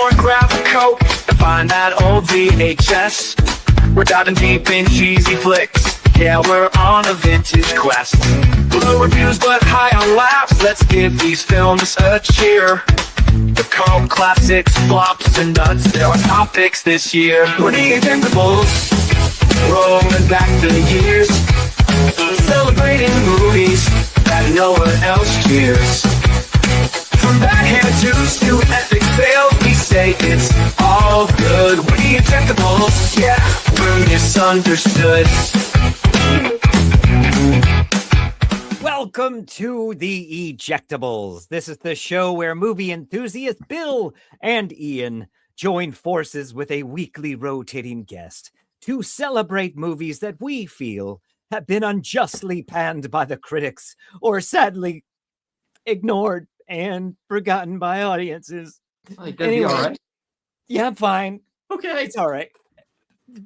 or grab a Coke to find that old VHS. We're diving deep in cheesy flicks. Yeah, we're on a vintage quest. Low reviews but high on laughs. Let's give these films a cheer. The cult classics, flops, and nuts. There are topics this year. We're the Ejectables, rolling back the years, celebrating movies that no one else cheers. From backhand juice to epic fails, we say it's all good. We're the Ejectables, yeah, we're misunderstood. Welcome to the Ejectables. This is the show where movie enthusiasts Bill and Ian join forces with a weekly rotating guest to celebrate movies that we feel have been unjustly panned by the critics or sadly ignored and forgotten by audiences. Oh, you gonna be all right? Yeah, I'm fine. Okay. It's all right.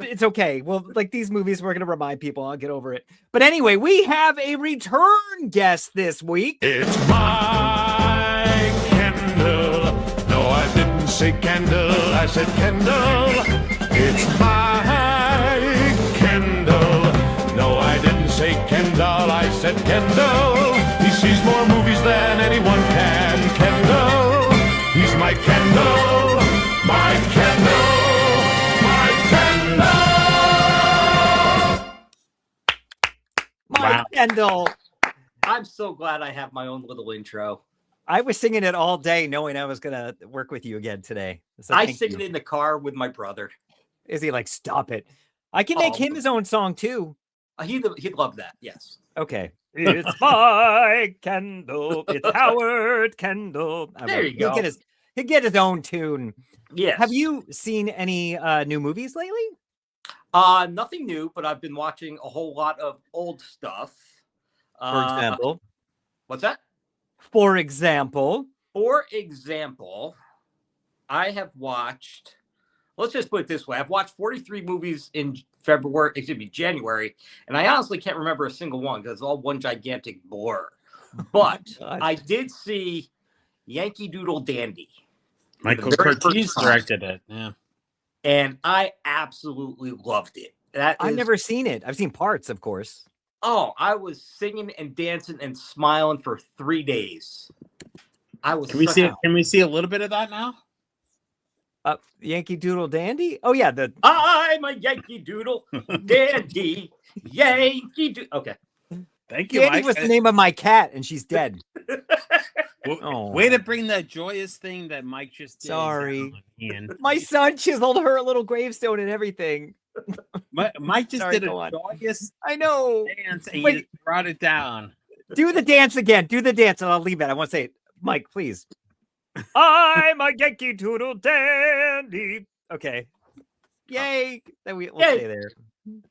It's okay. Well, like these movies, we're going to remind people. I'll get over it. But anyway, we have a return guest this week. It's Mike Kendall. No, I didn't say Kendall. I said Kendall. It's Mike Kendall. No, I didn't say Kendall. I said Kendall. He sees more movies than anyone can. Kendall. He's Mike Kendall. Mike Kendall. Mike Kendall. I'm so glad I have my own little intro. I was singing it all day knowing I was going to work with you again today. So I sing it in the car with my brother. Is he like, stop it? I can make him his own song too. He'd love that, yes. Okay. It's Mike Kendall. It's Howard Kendall. There you go. He'll get his own tune. Yes. Have you seen any new movies lately? Nothing new, but I've been watching a whole lot of old stuff. For example? What's that? For example, I have watched, let's just put it this way. I've watched 43 movies in January, and I honestly can't remember a single one because it's all one gigantic blur. But I did see Yankee Doodle Dandy. Michael Curtiz directed it. Yeah. And I absolutely loved it. I've never seen it. I've seen parts, of course. Oh, I was singing and dancing and smiling for 3 days. I was. Can we see a little bit of that now? Yankee Doodle Dandy? Oh yeah, I'm a Yankee Doodle Dandy. Yankee Doodle. Okay. Thank you, Dandy Mike. was the name of my cat, and she's dead. Way to bring that joyous thing that Mike just did. Sorry. My son chiseled her a little gravestone and everything. Mike just did a joyous dance and you just brought it down. Do the dance again. Do the dance and I'll leave it. I want to say it. Mike, please. I'm a Yankee Doodle Dandy. Okay. Yay. Then we'll stay there.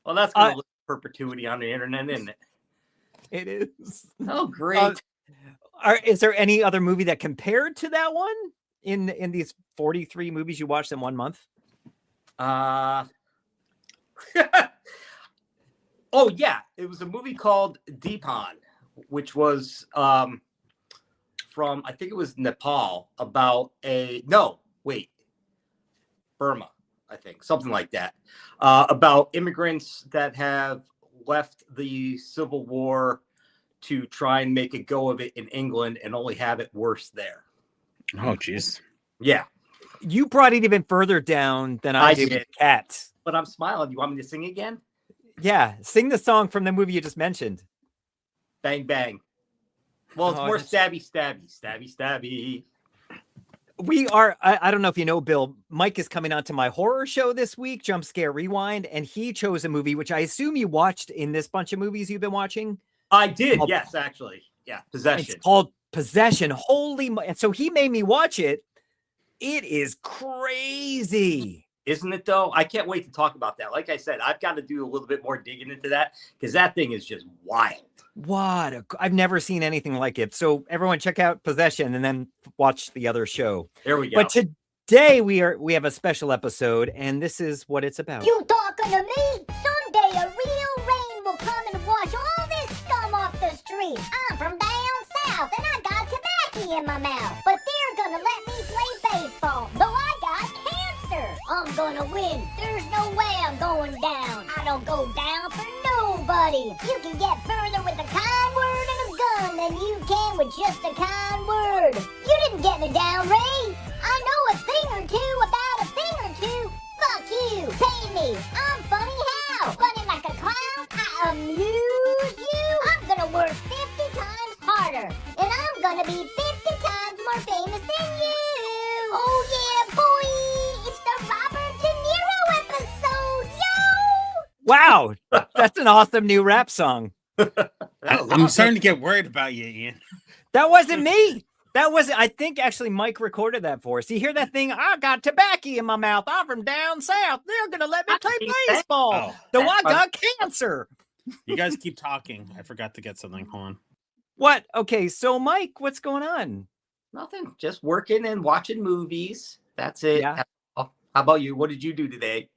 Well, that's going to live perpetuity on the internet, isn't it? It is. Oh, great. Is there any other movie that compared to that one in these 43 movies you watched in 1 month? Oh yeah, it was a movie called Deepan, which was from, I think it was Nepal, about Burma, I think, something like that, about immigrants that have left the Civil War to try and make a go of it in England and only have it worse there. Oh, geez. Yeah. You brought it even further down than I did with Cats. But I'm smiling. You want me to sing again? Yeah. Sing the song from the movie you just mentioned. Bang, bang. Well, it's more stabby. We are, I don't know if you know, Bill, Mike is coming on to my horror show this week, Jump Scare Rewind, and he chose a movie, which I assume you watched in this bunch of movies you've been watching. I did, yes, actually. Yeah, Possession. It's called Possession. And so he made me watch it. It is crazy. Isn't it, though? I can't wait to talk about that. Like I said, I've got to do a little bit more digging into that because that thing is just wild. I've never seen anything like it. So everyone check out Possession and then watch the other show. There we go. But today we have a special episode, and this is what it's about. You talking to me? Someday a real rain will come and wash all this scum off the street. I'm from down south and I got tobacco in my mouth. But they're gonna let me play baseball. Though I got gonna win. There's no way I'm going down. I don't go down for nobody. You can get further with a kind word and a gun than you can with just a kind word. You didn't get me down, Ray. I know a thing or two about a thing or two. Fuck you. Pay me. I'm funny how? Funny like a clown. I amuse you. I'm gonna work 50 times harder. And I'm gonna be 50 times more famous than you. Oh yeah, boy. It's the Robert De Niro episode, yo. Wow. That's an awesome new rap song. I'm starting to get worried about you, Ian. That wasn't me. That wasn't, I think actually Mike recorded that for us. You hear that thing? I got tobacco in my mouth. I'm from down south. They're going to let me play baseball. Oh, so I got cancer. You guys keep talking. I forgot to get something on. What? Okay, so Mike, what's going on? Nothing. Just working and watching movies. That's it. Yeah. How about you? What did you do today?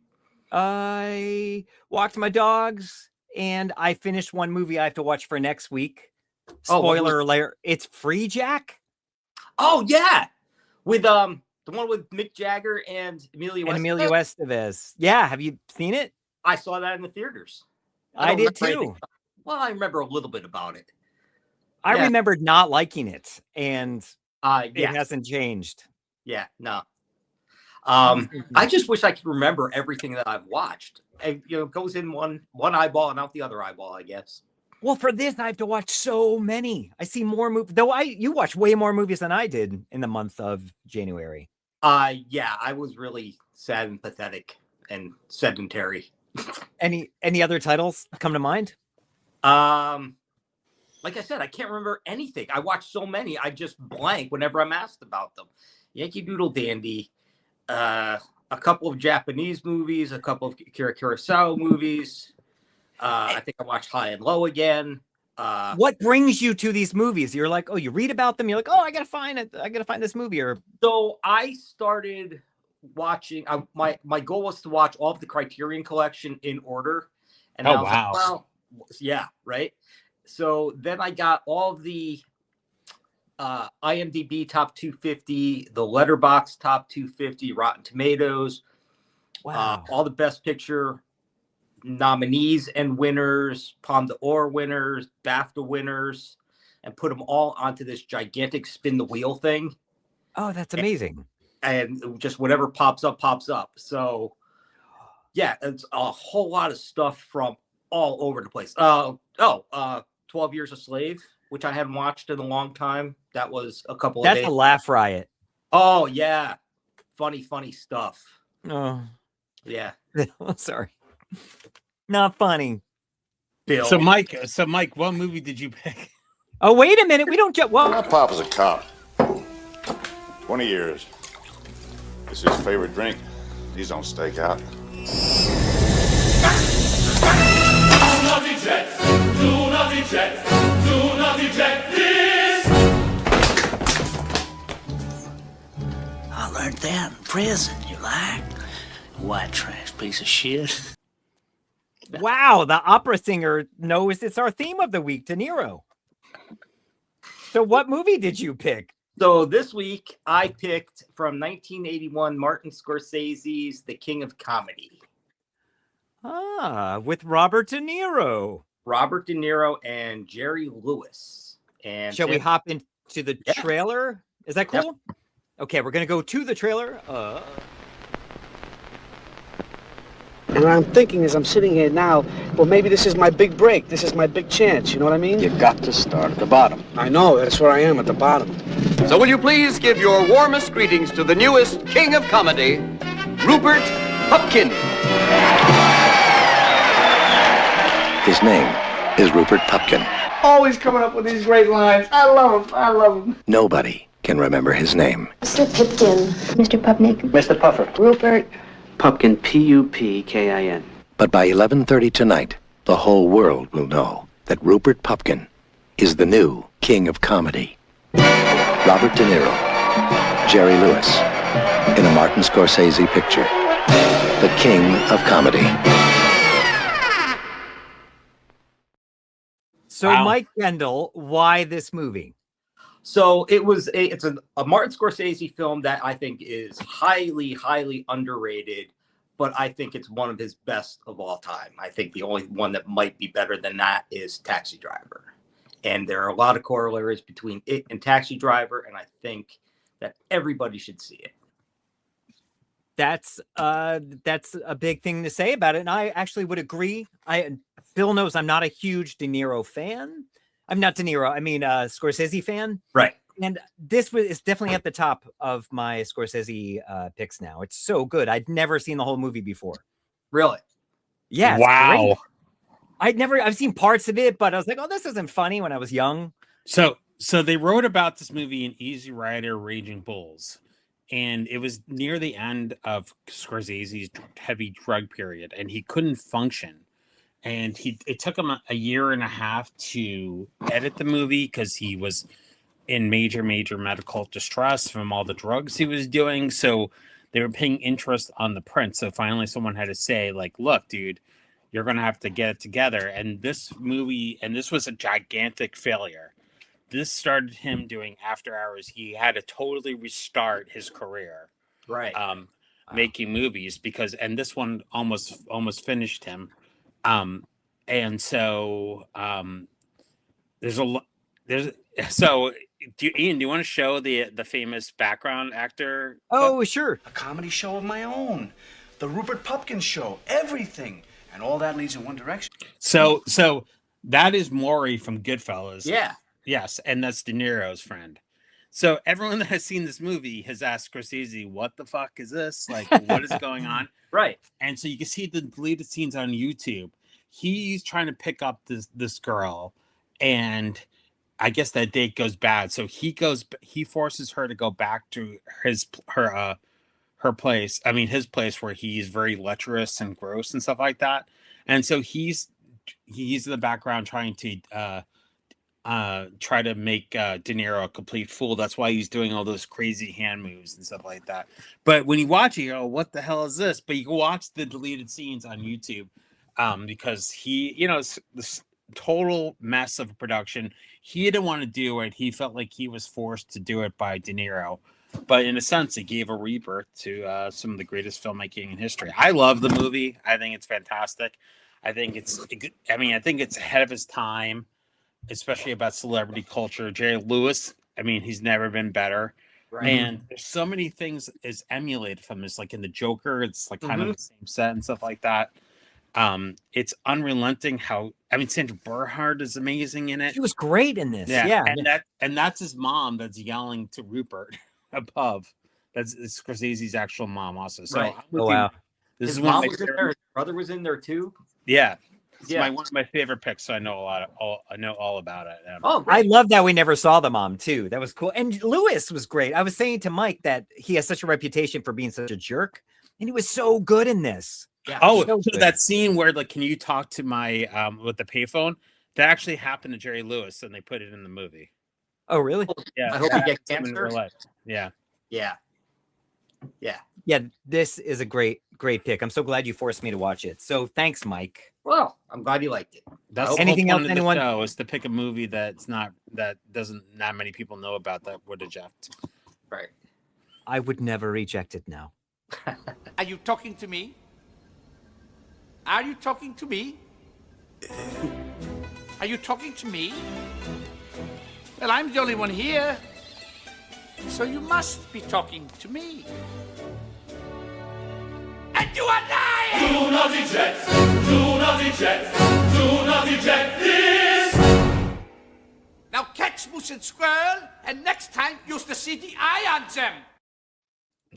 I walked my dogs and I finished one movie I have to watch for next week. Spoiler alert. It's Free Jack. Oh yeah, with the one with Mick Jagger and Emilio Estevez. Yeah, have you seen it? I saw that in the theaters. I did too. Well, I remember a little bit about it. I remembered not liking it, and it hasn't changed. Yeah, no. I just wish I could remember everything that I've watched. And, it goes in one eyeball and out the other eyeball, I guess. Well, for this, I have to watch so many. I see more movies. Though you watch way more movies than I did in the month of January. Yeah, I was really sad and pathetic and sedentary. Any other titles come to mind? Like I said, I can't remember anything. I watched so many, I just blank whenever I'm asked about them. Yankee Doodle Dandy, a couple of Japanese movies, a couple of Akira Kurosawa movies. I think I watched High and Low again. What brings you to these movies? You're like, oh, you read about them. You're like, oh, I gotta find it. I gotta find this movie. So I started watching. My goal was to watch all of the Criterion Collection in order. And I was like, well, yeah, right. So then I got all of the IMDb top 250, the Letterboxd top 250, Rotten Tomatoes, all the Best Picture nominees and winners, Palme d'Or winners, BAFTA winners, and put them all onto this gigantic spin the wheel thing. Oh, that's amazing. And just whatever pops up. So yeah, it's a whole lot of stuff from all over the place. 12 Years a Slave, which I hadn't watched in a long time. That was a couple of days. That's a laugh riot. Oh yeah. Funny stuff. Oh. Yeah. Sorry. Not funny. Bill. So Mike, what movie did you pick? Oh, wait a minute. We don't just My pop was a cop. 20 years. It's his favorite drink. He's on stakeout. Do not eject. Do not eject. Do not eject this. I learned that in prison, you like? White trash piece of shit. Wow, the opera singer knows it's our theme of the week, De Niro. So what movie did you pick? So this week I picked from 1981 Martin Scorsese's The King of Comedy. With Robert De Niro. Robert De Niro and Jerry Lewis. And shall we hop into the trailer? Is that cool? Yep. Okay, we're gonna go to the trailer. And I'm thinking as I'm sitting here now, well, maybe this is my big break. This is my big chance. You know what I mean? You got to start at the bottom. I know. That's where I am, at the bottom. So will you please give your warmest greetings to the newest king of comedy, Rupert Pupkin. His name is Rupert Pupkin. Always coming up with these great lines. I love him. Nobody can remember his name. Mr. Pipkin. Mr. Pupnik. Mr. Puffer. Rupert. Pupkin, Pupkin. But by 11:30 tonight, the whole world will know that Rupert Pupkin is the new king of comedy. Robert De Niro, Jerry Lewis, in a Martin Scorsese picture. The King of Comedy. So Mike Kendall, why this movie? So it's a Martin Scorsese film that I think is highly, highly underrated. but I think it's one of his best of all time. I think the only one that might be better than that is Taxi Driver. And there are a lot of corollaries between it and Taxi Driver, and I think that everybody should see it. That's a big thing to say about it, and I actually would agree. Bill knows I'm not a huge De Niro fan. I'm not De Niro. I mean, Scorsese fan. Right. And this is definitely at the top of my Scorsese picks now. It's so good. I'd never seen the whole movie before. Really? Yeah. Wow. Great. I've seen parts of it, but I was like, oh, this isn't funny when I was young. So they wrote about this movie in Easy Rider, Raging Bulls. And it was near the end of Scorsese's heavy drug period, and he couldn't function. And it took him a year and a half to edit the movie because he was in major medical distress from all the drugs he was doing. So they were paying interest on the print. So finally someone had to say, like, look, dude, you're going to have to get it together. And this movie, and this was a gigantic failure. This started him doing After Hours. He had to totally restart his career. Right. Making movies and this one almost finished him. And so Ian, do you want to show the famous background actor? Oh, sure. A comedy show of my own. The Rupert Pupkin Show. Everything. And all that leads in one direction. So that is Maury from Goodfellas. Yeah. Yes, and that's De Niro's friend. So everyone that has seen this movie has asked Scorsese, what the fuck is this? Like, what is going on? Right. And so you can see the deleted scenes on YouTube. He's trying to pick up this girl, and I guess that date goes bad. So he forces her to go back to her place. I mean, his place where he's very lecherous and gross and stuff like that. And so he's in the background trying to try to make De Niro a complete fool. That's why he's doing all those crazy hand moves and stuff like that. But when you watch it, you go, what the hell is this? But you can watch the deleted scenes on YouTube because it's this total mess of a production. He didn't want to do it. He felt like he was forced to do it by De Niro. But in a sense, it gave a rebirth to some of the greatest filmmaking in history. I love the movie. I think it's fantastic. I think it's ahead of his time, especially about celebrity culture. Jerry Lewis, I mean, he's never been better. Right. And there's so many things is emulated from this, like in the Joker, it's like kind of the same set and stuff like that. It's unrelenting how, Sandra Bernhard is amazing in it. She was great in this. Yeah. And that's his mom that's yelling to Rupert above. That's Scorsese's actual mom also. So right. Wow. This is one was in there. His brother was in there too. Yeah. It's one of my favorite picks, so I know all about it. I love that we never saw the mom too. That was cool. And Lewis was great. I was saying to Mike that he has such a reputation for being such a jerk, and he was so good in this. Yeah. So that scene where, like, can you talk to my with the payphone? That actually happened to Jerry Lewis, and they put it in the movie. Oh, really? Yeah. I hope he gets cancer. Yeah. Yeah. Yeah. Yeah. This is a great pick. I'm so glad you forced me to watch it. So thanks, Mike. Well, I'm glad you liked it. That's anything else anyone knows to pick a movie that doesn't many people know about that would eject. Right. I would never reject it now. Are you talking to me? Are you talking to me? Are you talking to me? Well, I'm the only one here. So you must be talking to me. And you are lying! Do not eject! Do not eject! Do not eject this! Now catch Moose and Squirrel, and next time use the CDI on them!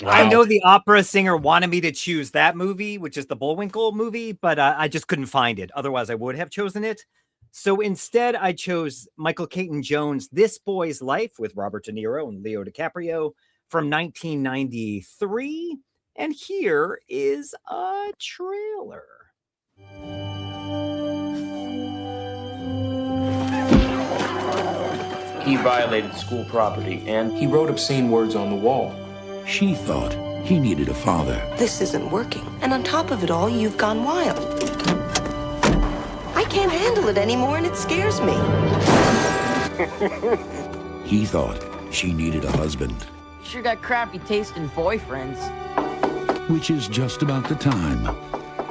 Wow. I know the opera singer wanted me to choose that movie, which is the Bullwinkle movie, but I just couldn't find it. Otherwise, I would have chosen it. So instead, I chose Michael Caton Jones' This Boy's Life with Robert De Niro and Leo DiCaprio from 1993. And here is a trailer. He violated school property and he wrote obscene words on the wall. She thought he needed a father. This isn't working. And on top of it all, you've gone wild. I can't handle it anymore and it scares me. He thought she needed a husband. Sure got crappy taste in boyfriends. which is just about the time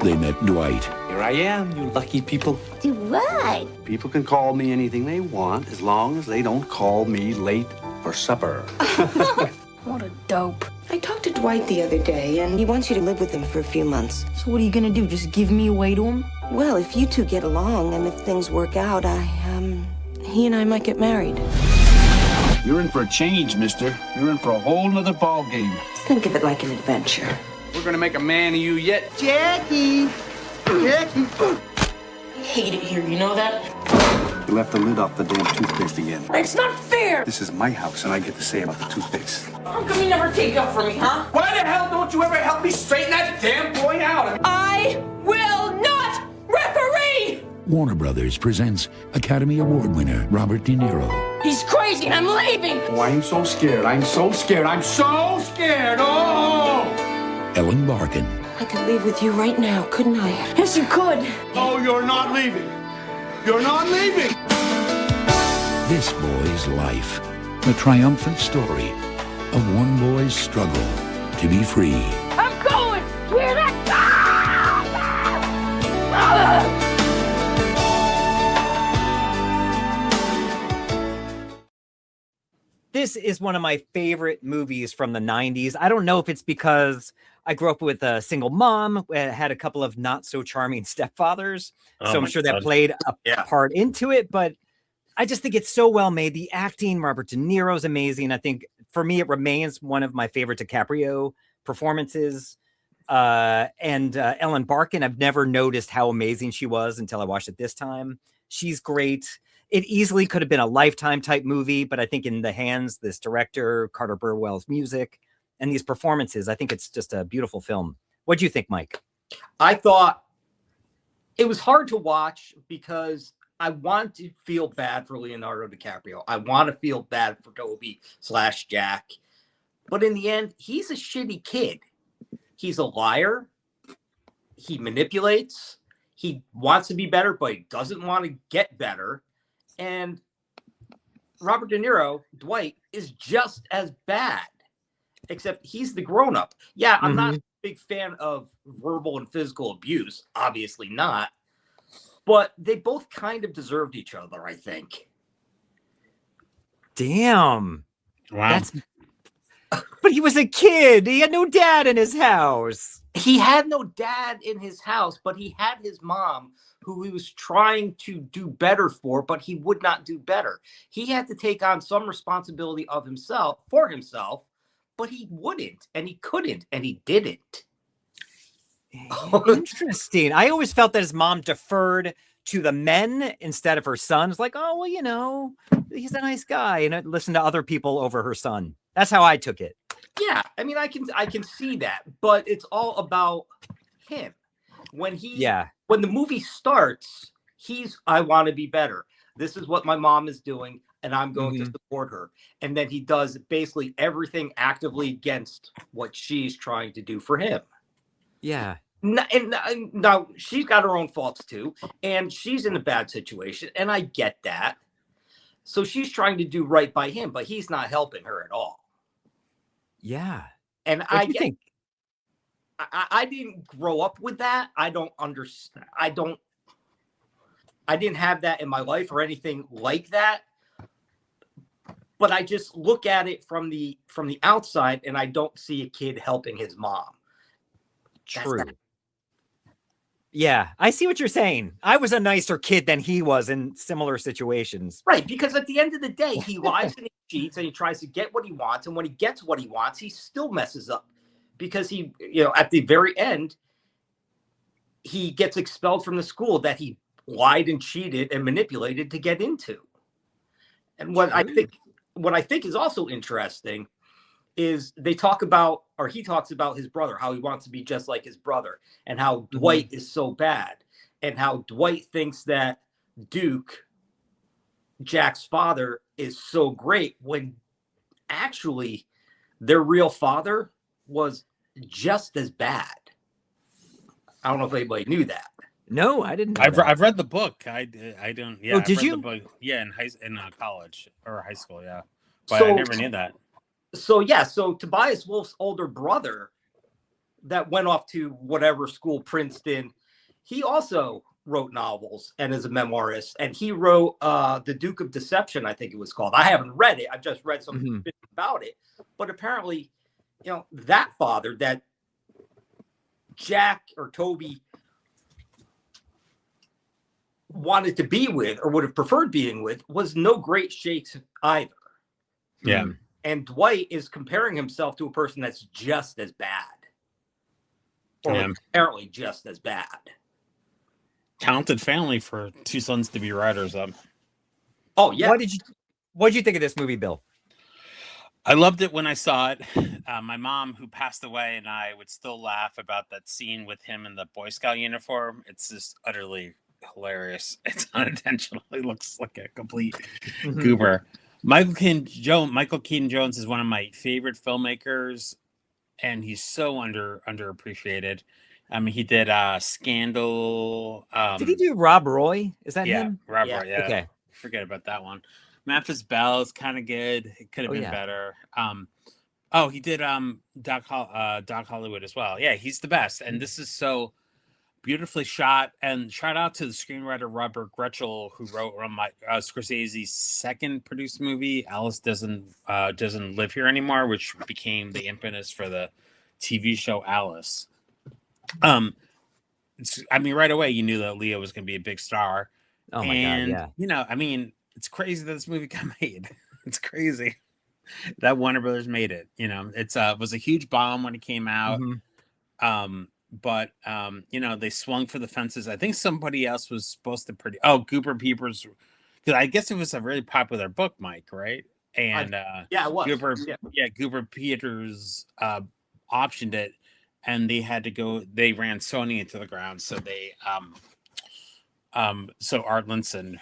they met Dwight. Here I am, you lucky people. Dwight! People can call me anything they want as long as they don't call me late for supper. What a dope. I talked to Dwight the other day, and he wants you to live with him for a few months. So what are you gonna do, just give me away to him? Well, if you two get along, and if things work out, he and I might get married. You're in for a change, mister. You're in for a whole nother ball game. Think of it like an adventure. We're gonna make a man of you yet. Jackie! Jackie! I hate it here, you know that? You left the lid off the damn toothpaste again. It's not fair! This is my house, and I get to say about the toothpaste. How come you never take up for me, huh? Why the hell don't you ever help me straighten that damn boy out? I will not referee! Warner Brothers presents Academy Award winner Robert De Niro. He's crazy, I'm leaving! Oh, I'm so scared. I'm so scared. I'm so scared. Oh! Ellen Barkin. I could leave with you right now, couldn't I? Yes, you could. Oh, you're not leaving. You're not leaving. This boy's life. A triumphant story of one boy's struggle to be free. I'm going! Hear that? This is one of my favorite movies from the 90s. I don't know if it's because I grew up with a single mom, had a couple of not so charming stepfathers. So I'm sure that played a part into it, but I just think it's so well made. The acting, Robert De Niro is amazing. I think for me, it remains one of my favorite DiCaprio performances. And Ellen Barkin, I've never noticed how amazing she was until I watched it this time. She's great. It easily could have been a Lifetime type movie, but I think in the hands, this director, Carter Burwell's music, and these performances, I think it's just a beautiful film. What do you think, Mike? I thought it was hard to watch because I want to feel bad for Leonardo DiCaprio. I want to feel bad for Toby/Jack. But in the end, he's a shitty kid. He's a liar. He manipulates. He wants to be better, but he doesn't want to get better. And Robert De Niro, Dwight, is just as bad, except he's the grown-up. Yeah, I'm not a big fan of verbal and physical abuse. Obviously not. But they both kind of deserved each other, I think. Damn. Wow. But he was a kid. He had no dad in his house. He had no dad in his house, but he had his mom, who he was trying to do better for, but he would not do better. He had to take on some responsibility of himself, but he wouldn't, and he couldn't, and he didn't. Interesting. I always felt that his mom deferred to the men instead of her sons. Like, oh, well, you know, he's a nice guy, and listen to other people over her son. That's how I took it. Yeah, I mean, I can see that, but it's all about him. When the movie starts, I want to be better. This is what my mom is doing, and I'm going to support her. And then he does basically everything actively against what she's trying to do for him. Yeah. And now she's got her own faults too, and she's in a bad situation, and I get that. So she's trying to do right by him, but he's not helping her at all. Yeah. And I think I didn't grow up with that. I don't understand. I didn't have that in my life or anything like that. But I just look at it from the outside, and I don't see a kid helping his mom. True. Yeah, I see what you're saying. I was a nicer kid than he was in similar situations. Right, because at the end of the day, he lies and he cheats and he tries to get what he wants. And when he gets what he wants, he still messes up. Because he, at the very end, he gets expelled from the school that he lied and cheated and manipulated to get into. And what I think is also interesting is he talks about his brother, how he wants to be just like his brother, and how Dwight is so bad, and how Dwight thinks that Duke, Jack's father, is so great, when actually their real father was just as bad. I don't know if anybody knew that. No, I didn't know I've read the book. I don't. Yeah. Oh, did you? The book. Yeah, in college or high school. Yeah, but I never knew that. So Tobias Wolff's older brother that went off to whatever school, Princeton, he also wrote novels and is a memoirist. And he wrote The Duke of Deception, I think it was called. I haven't read it. I've just read some bits about it. But apparently, that father that Jack or Toby wanted to be with or would have preferred being with was no great shakes either. Yeah. And Dwight is comparing himself to a person that's just as bad. Or apparently just as bad. Talented family for two sons to be writers of. Oh, yeah. What did you think of this movie, Bill? I loved it when I saw it. My mom, who passed away, and I would still laugh about that scene with him in the Boy Scout uniform. It's just utterly hilarious. It's unintentional. He looks like a complete goober. Michael Keaton Jones is one of my favorite filmmakers, and he's so underappreciated. I mean, he did Scandal. Did he do Rob Roy? Is that him? Rob Roy. Yeah. Okay. Forget about that one. Memphis Belle is kind of good. It could have been better. He did Doc Hollywood as well. Yeah, he's the best. And this is so beautifully shot. And shout out to the screenwriter Robert Gretschel, who wrote Scorsese's second produced movie, Alice Doesn't Live Here Anymore, which became the impetus for the TV show Alice. Right away you knew that Leo was going to be a big star. Oh my God, yeah. It's crazy that this movie got made. It's crazy that Warner Brothers made it. It was a huge bomb when it came out. But they swung for the fences. I think somebody else was supposed to Goober Peepers, because I guess it was a really popular book, Mike, right? And it was. Goober Peters optioned it, and they had to go. They ran Sony into the ground, so they so Art Linson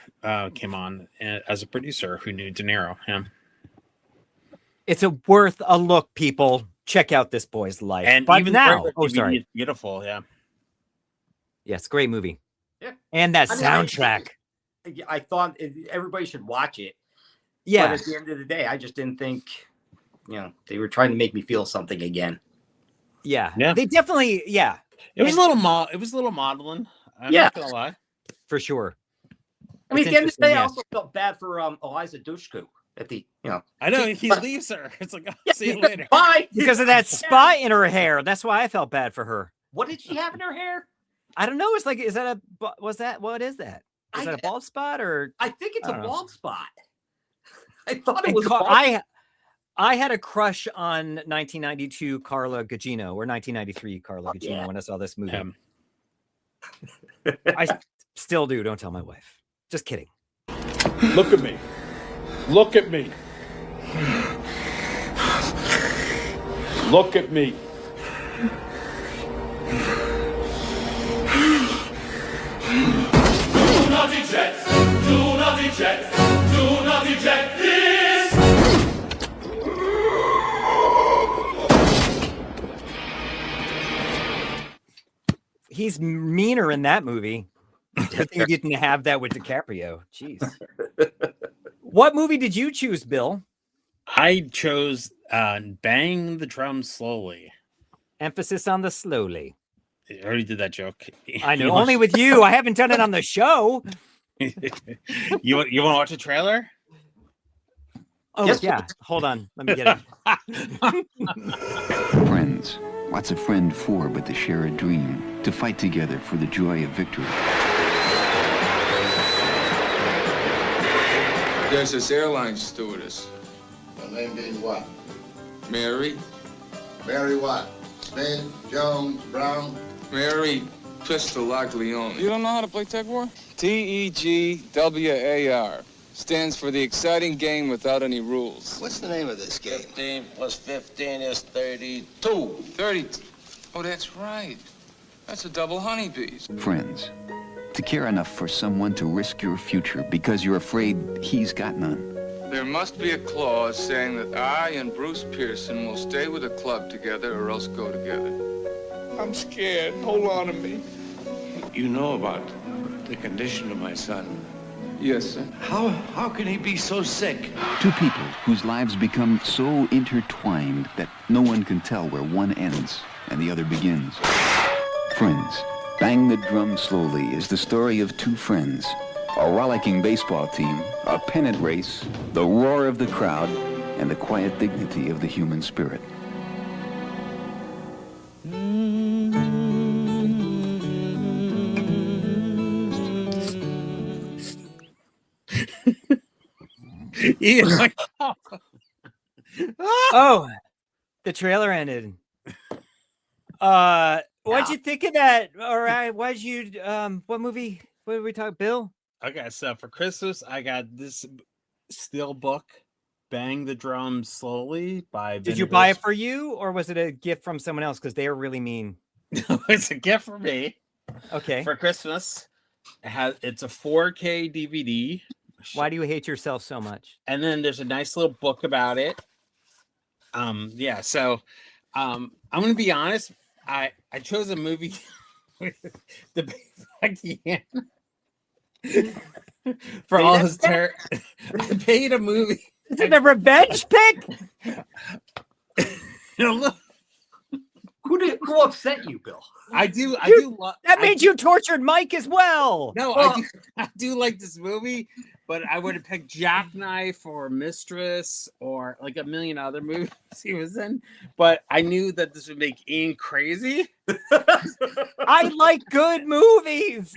came on as a producer who knew De Niro. Yeah. It's worth a look, people. Check out this boy's life. And but even now, it's beautiful. Yeah. Yes, great movie. Yeah. And that soundtrack. I thought everybody should watch it. Yeah. But at the end of the day, I just didn't think, they were trying to make me feel something again. Yeah. They definitely, It was a little modeling. I'm not gonna lie. For sure. I mean, at the end of the day, I also felt bad for Eliza Dushku at the, I know he leaves her. It's like, see you later. Bye. Because of that spot in her hair. That's why I felt bad for her. What did she have in her hair? I don't know. It's like, what is that? Is that a bald spot or? I think it's a bald spot. I thought it was bald. I had a crush on 1992 Carla Gugino or 1993 Carla Gugino when I saw this movie. I still do. Don't tell my wife. Just kidding. Look at me. Look at me. Look at me. Do not eject. Do not eject. Do not eject this. He's meaner in that movie. He didn't have that with DiCaprio. Jeez. What movie did you choose, Bill? I chose Bang the Drum Slowly. Emphasis on the slowly. I already did that joke. I know. Only with you. I haven't done it on the show. You want to watch a trailer? Oh, yes, yeah. Hold on. Let me get it. Friends. What's a friend for but to share a dream, to fight together for the joy of victory? There's this airline stewardess. Her name being what? Mary. Mary what? Smith, Jones, Brown? Mary Pistollaglione. You don't know how to play tug war? TEGWAR. Stands for the exciting game without any rules. What's the name of this game? 15 plus 15 is 32. 32. Oh, that's right. That's a double honeybees. Friends. To care enough for someone to risk your future because you're afraid he's got none. There must be a clause saying that I and Bruce Pearson will stay with the club together or else go together. I'm scared. Hold on to me. You know about the condition of my son. Yes, sir. How can he be so sick? Two people whose lives become so intertwined that no one can tell where one ends and the other begins. Friends. Bang the Drum Slowly is the story of two friends. A rollicking baseball team, a pennant race, the roar of the crowd, and the quiet dignity of the human spirit. Ian, Oh, the trailer ended. What'd you think of that? All right, why'd you what movie? What did we talk, Bill? okay, so for Christmas, I got this steel book, Bang the Drum Slowly by Did you buy it for you, or was it a gift from someone else? Because they are really mean. It's a gift for me. Okay. For Christmas. It's a 4K DVD. Why do you hate yourself so much? And then there's a nice little book about it. Yeah, so I'm gonna be honest. I chose a movie the again for all his terror. I paid a movie. Is it a revenge pick? Who upset you, Bill? I do love that. Means you tortured Mike as well. No, well, I do like this movie, but I would have picked Jackknife or Mistress or like a million other movies he was in. But I knew that this would make Ian crazy. I like good movies.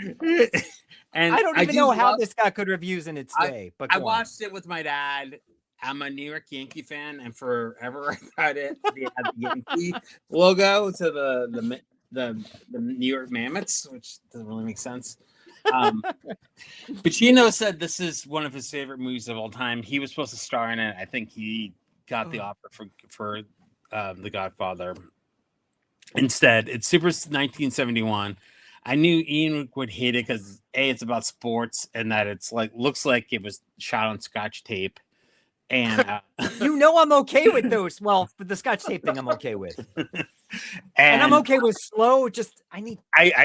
And I don't even know how this got good reviews in its day. But I watched it with my dad. I'm a New York Yankee fan, and forever I thought it had the Yankee logo to the New York Mammoths, which doesn't really make sense. Pacino said this is one of his favorite movies of all time. He was supposed to star in it. I think he got the offer for The Godfather. Instead, it's Super 1971. I knew Ian would hate it because it's about sports and that it's like looks like it was shot on Scotch tape. And I'm okay with those. Well, for the Scotch tape thing, I'm okay with. And I'm okay with slow. Just I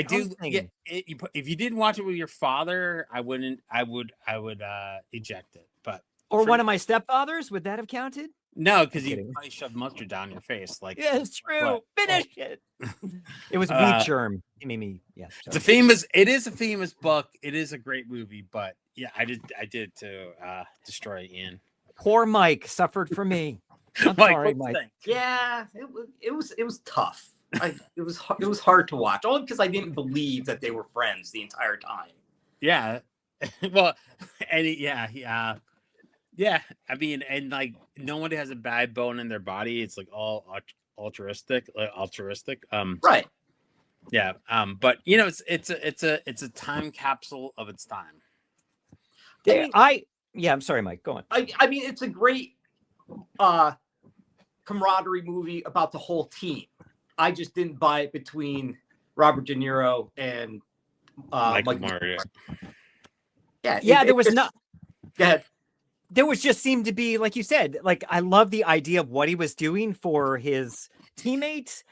do. Yeah, if you didn't watch it with your father, I would eject it. But one of my stepfathers, would that have counted? No, because you probably shoved mustard down your face. Like, yeah, it's true. Finish it. It was weed germ. It made me. Yeah, It is a famous book. It is a great movie. But yeah, I did to destroy Ian. Poor Mike suffered for me. I'm sorry, Mike. Yeah, it was tough. It was hard to watch, only because I didn't believe that they were friends the entire time. Yeah, well, and yeah. I mean, and like no one has a bad bone in their body. It's like all altruistic. Right. Yeah. But you know, it's a time capsule of its time. I'm sorry, Mike. Go on. I mean, it's a great camaraderie movie about the whole team. I just didn't buy it between Robert De Niro and Michael Mario. Yeah, there was not. Go ahead. There was just seemed to be, like you said, like I love the idea of what he was doing for his teammates.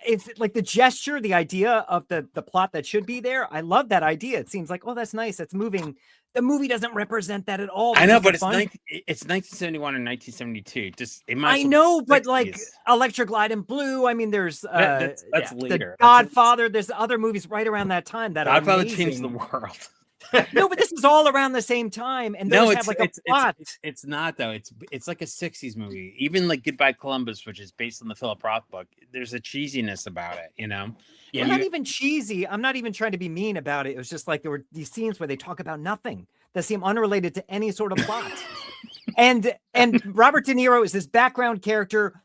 It's like the gesture, the idea of the plot that should be there. I love that idea. It seems like, oh, that's nice. That's moving. The movie doesn't represent that at all. I know, but it's 1971 and 1972. I know, but like Electric Light and Blue. I mean, there's that's later. The Godfather. There's other movies right around that time that Godfather changed the world. No, but this is all around the same time, and those have like a plot. It's not though. It's like a '60s movie. Even like Goodbye Columbus, which is based on the Philip Roth book, there's a cheesiness about it, you know. Yeah, not even cheesy. I'm not even trying to be mean about it. It was just like there were these scenes where they talk about nothing that seem unrelated to any sort of plot. and Robert De Niro is this background character.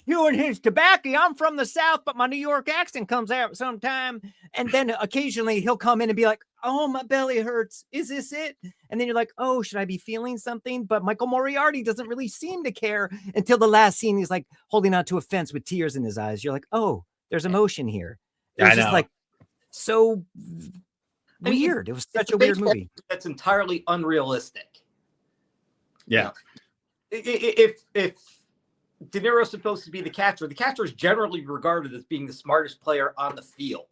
You and his tobacco. I'm from the South, but my New York accent comes out sometime. And then occasionally he'll come in and be like, oh, my belly hurts. Is this it? And then you're like, oh, should I be feeling something? But Michael Moriarty doesn't really seem to care until the last scene. He's like holding onto a fence with tears in his eyes. You're like, oh, there's emotion here. It's just like so weird. It was such a weird movie. That's entirely unrealistic. Yeah. If De Niro's supposed to be the catcher is generally regarded as being the smartest player on the field.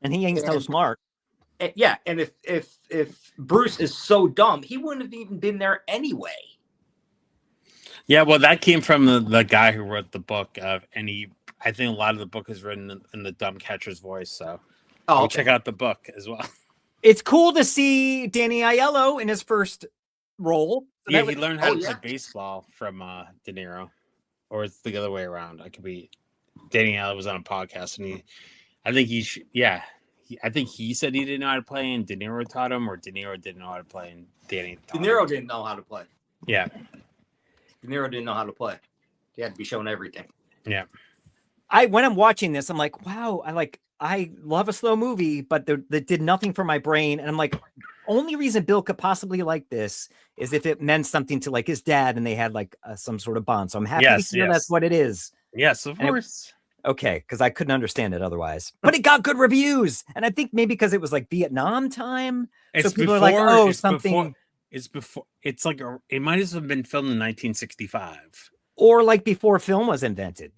And he ain't so smart. Yeah, and if Bruce is so dumb, he wouldn't have even been there anyway. Yeah, well, that came from the guy who wrote the book, and I think a lot of the book is written in the dumb catcher's voice. So, check out the book as well. It's cool to see Danny Aiello in his first role. So he learned how to play baseball from De Niro, or it's the other way around. I could be. Danny Aiello was on a podcast, and I think he said he didn't know how to play, and De Niro taught him, or De Niro didn't know how to play, and Danny. De Niro didn't know how to play. Yeah. De Niro didn't know how to play. He had to be shown everything. Yeah. When I'm watching this, I'm like, wow, I love a slow movie, but that did nothing for my brain. And I'm like, only reason Bill could possibly like this is if it meant something to like his dad and they had like some sort of bond. So I'm happy to hear that's what it is. Yes, of course. Okay, because I couldn't understand it otherwise. But it got good reviews. And I think maybe because it was like Vietnam time. It's so people before, are like, oh, it's something. Before, it's before. It's like it might as well have been filmed in 1965. Or like before film was invented.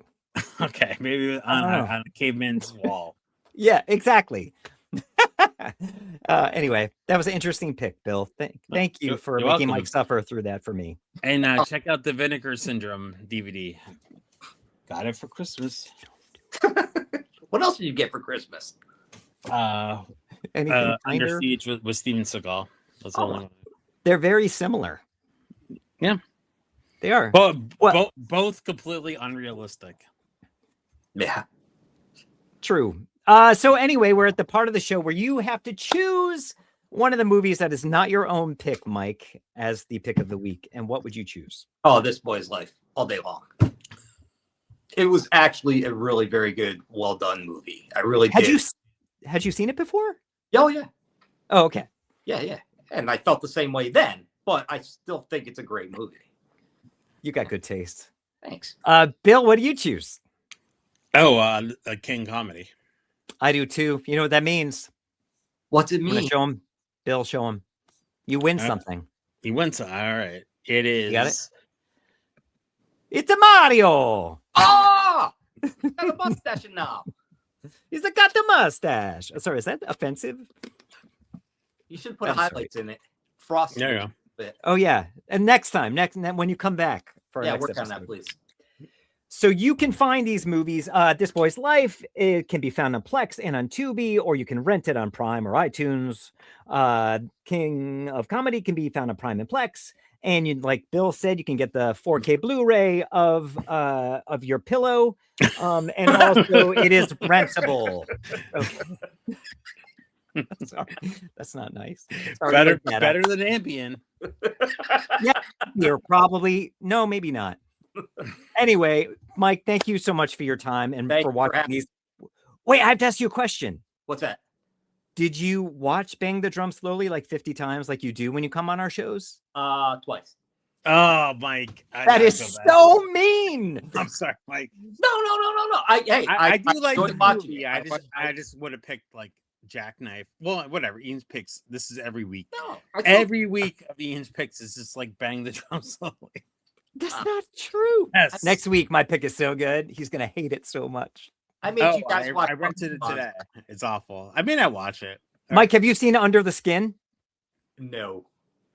Okay, maybe on a caveman's wall. Yeah, exactly. Anyway, that was an interesting pick, Bill. Thank you for making Mike suffer through that for me. And check out the Vinegar Syndrome DVD. Got it for Christmas. What else did you get for Christmas? Under Siege with Steven Seagal. That's the only one. They're very similar. Yeah, they are. Both completely unrealistic. Yeah, true. So anyway, we're at the part of the show where you have to choose one of the movies that is not your own pick, Mike, as the pick of the week. And what would you choose? Oh, This Boy's Life all day long. It was actually a really very good, well done movie. I really did. Had you seen it before? Oh yeah. Oh, okay. Yeah. And I felt the same way then, but I still think it's a great movie. You got good taste. Thanks. Bill, what do you choose? Oh, a King comedy. I do too. You know what that means? What's it mean? Show him. Bill, show him. You win something. He wins. All right. It is. You got it? It's a Mario. Ah! He's got a mustache now. He's got the mustache. Oh, sorry, is that offensive? You should put highlights in it. Frosting. There you go. Oh yeah. And next time, when you come back for our next work episode. on that, please. So you can find these movies. This Boy's Life, it can be found on Plex and on Tubi, or you can rent it on Prime or iTunes. King of Comedy can be found on Prime and Plex. And like Bill said, you can get the 4K Blu-ray of your pillow. And also it is rentable. Okay. Sorry, that's not nice. Better than Ambien. Yeah, you're probably maybe not. Anyway, Mike, thank you so much for your time and for watching these. Wait, I have to ask you a question. What's that? Did you watch Bang the Drum Slowly like 50 times like you do when you come on our shows? Twice. Oh, Mike. That is so mean. I'm sorry, Mike. No. I do like the watching movie. I just would have picked like Jackknife. Well, whatever. Ian's picks. This is every week. No, every week of Ian's picks is just like Bang the Drum Slowly. That's not true. Yes. Next week, my pick is so good. He's going to hate it so much. I made you guys watch. I rented it today. It's awful. I mean, I watch it. Mike, have you seen Under the Skin? No.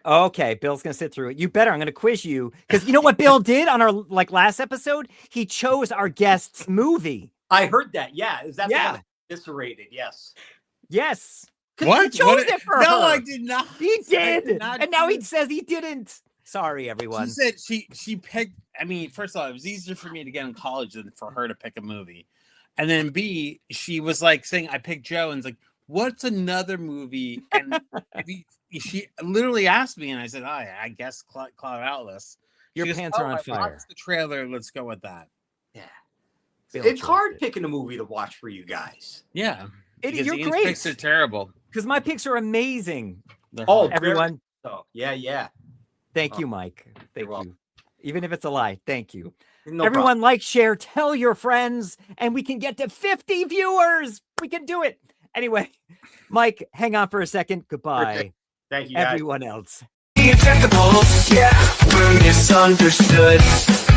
Okay, Bill's going to sit through it. You better. I'm going to quiz you. Because you know what Bill did on our last episode? He chose our guest's movie. I heard that. Yeah. Is that the one eviscerated? Yes. Yes. What? He chose it for her. No, I did not. He did. And now he says he didn't. Sorry, everyone. She said she picked. I mean, first of all, it was easier for me to get in college than for her to pick a movie. And then B, she was like saying, I picked Joe, and it's like, what's another movie? And she literally asked me, and I said, I guess Cloud Atlas. Your pants are on fire. Watched the trailer. Let's go with that. Yeah. It's hard picking a movie to watch for you guys. Yeah. You're Ian's great. Picks are terrible. Because my picks are amazing. Everyone. Yeah. Thank you, Mike. Thank you. Even if it's a lie, thank you. No Everyone problem. like, share, tell your friends, and we can get to 50 viewers. We can do it. Anyway, Mike, hang on for a second. Goodbye. Thank you, guys. Everyone else. Ejectables, yeah, we're misunderstood.